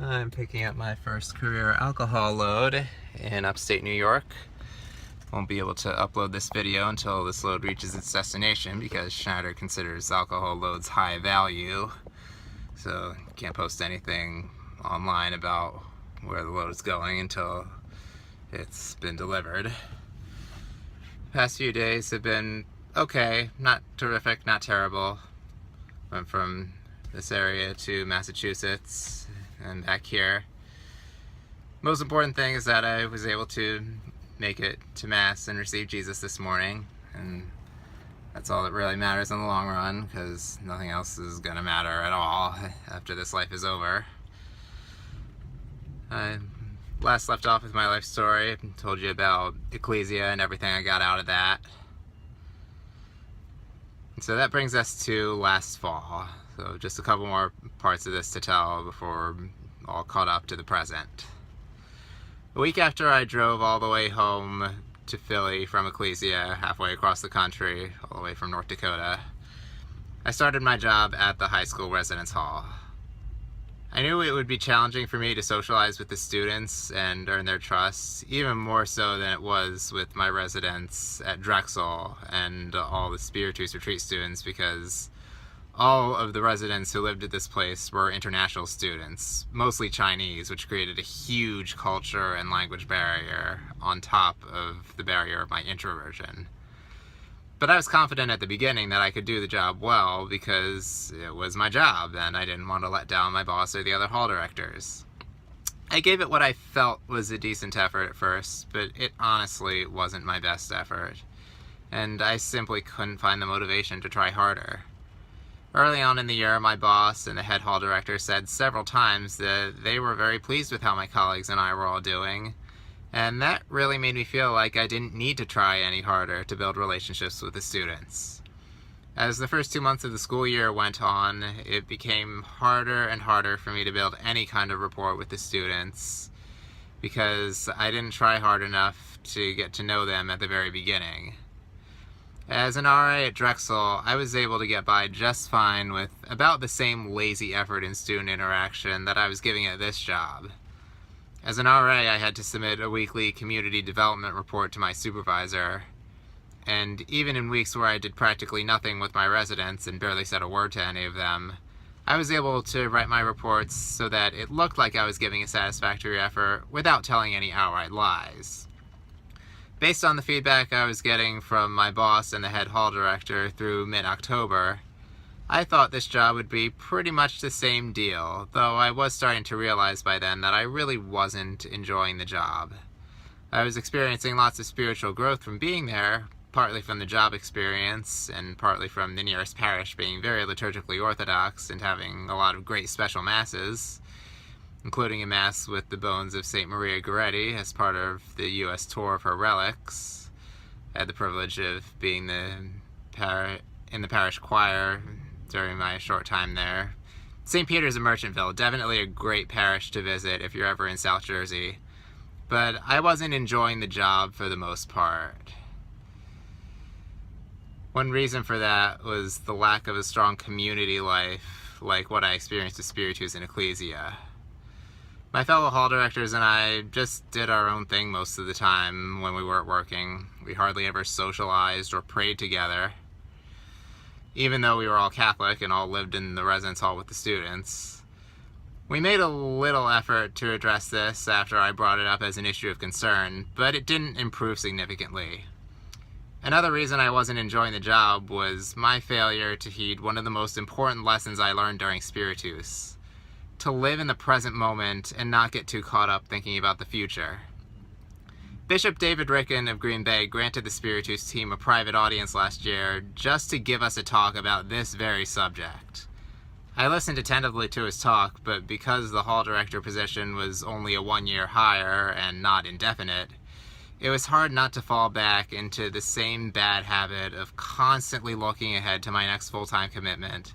I'm picking up my first career alcohol load in upstate New York. Won't be able to upload this video until this load reaches its destination because Schneider considers alcohol loads high value. So can't post anything online about where the load is going until it's been delivered. Past few days have been okay, not terrific, not terrible. Went from this area to Massachusetts and back here. Most important thing is that I was able to make it to Mass and receive Jesus this morning, and that's all that really matters in the long run, because nothing else is going to matter at all after this life is over. I last left off with my life story, told you about Ecclesia and everything I got out of that. And so that brings us to last fall. So just a couple more parts of this to tell before we're all caught up to the present. A week after I drove all the way home to Philly from Ecclesia, halfway across the country, all the way from North Dakota, I started my job at the high school residence hall. I knew it would be challenging for me to socialize with the students and earn their trust, even more so than it was with my residents at Drexel and all the Spiritus retreat students, because all of the residents who lived at this place were international students, mostly Chinese, which created a huge culture and language barrier on top of the barrier of my introversion. But I was confident at the beginning that I could do the job well because it was my job and I didn't want to let down my boss or the other hall directors. I gave it what I felt was a decent effort at first, but it honestly wasn't my best effort, and I simply couldn't find the motivation to try harder. Early on in the year, my boss and the head hall director said several times that they were very pleased with how my colleagues and I were all doing, and that really made me feel like I didn't need to try any harder to build relationships with the students. As the first 2 months of the school year went on, it became harder and harder for me to build any kind of rapport with the students because I didn't try hard enough to get to know them at the very beginning. As an RA at Drexel, I was able to get by just fine with about the same lazy effort in student interaction that I was giving at this job. As an RA, I had to submit a weekly community development report to my supervisor, and even in weeks where I did practically nothing with my residents and barely said a word to any of them, I was able to write my reports so that it looked like I was giving a satisfactory effort without telling any outright lies. Based on the feedback I was getting from my boss and the head hall director through mid-October, I thought this job would be pretty much the same deal, though I was starting to realize by then that I really wasn't enjoying the job. I was experiencing lots of spiritual growth from being there, partly from the job experience, and partly from the nearest parish being very liturgically orthodox and having a lot of great special masses, including a mass with the bones of St. Maria Goretti as part of the U.S. tour of her relics. I had the privilege of being in the parish choir during my short time there. St. Peter's in Merchantville, definitely a great parish to visit if you're ever in South Jersey, but I wasn't enjoying the job for the most part. One reason for that was the lack of a strong community life like what I experienced with Spiritus and Ecclesia. My fellow hall directors and I just did our own thing most of the time when we weren't working. We hardly ever socialized or prayed together, even though we were all Catholic and all lived in the residence hall with the students. We made a little effort to address this after I brought it up as an issue of concern, but it didn't improve significantly. Another reason I wasn't enjoying the job was my failure to heed one of the most important lessons I learned during Spiritus: to live in the present moment and not get too caught up thinking about the future. Bishop David Ricken of Green Bay granted the Spiritus team a private audience last year just to give us a talk about this very subject. I listened attentively to his talk, but because the hall director position was only a one-year hire and not indefinite, it was hard not to fall back into the same bad habit of constantly looking ahead to my next full-time commitment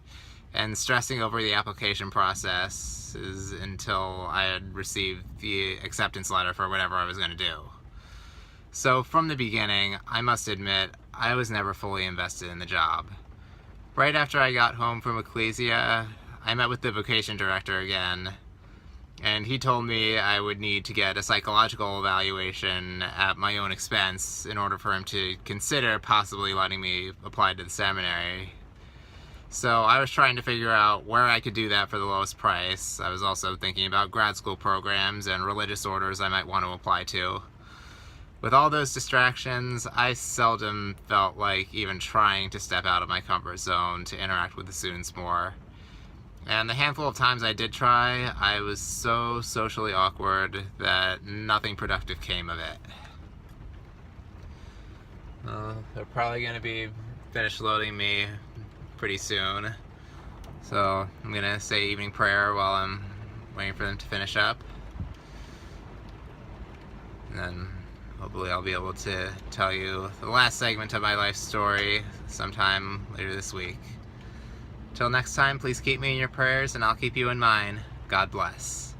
and stressing over the application processes until I had received the acceptance letter for whatever I was going to do. So from the beginning, I must admit, I was never fully invested in the job. Right after I got home from Ecclesia, I met with the vocation director again. And he told me I would need to get a psychological evaluation at my own expense in order for him to consider possibly letting me apply to the seminary. So I was trying to figure out where I could do that for the lowest price. I was also thinking about grad school programs and religious orders I might want to apply to. With all those distractions, I seldom felt like even trying to step out of my comfort zone to interact with the students more. And the handful of times I did try, I was so socially awkward that nothing productive came of it. They're probably going to be finished loading me pretty soon. So I'm going to say evening prayer while I'm waiting for them to finish up. And then hopefully I'll be able to tell you the last segment of my life story sometime later this week. Till next time, please keep me in your prayers, and I'll keep you in mine. God bless.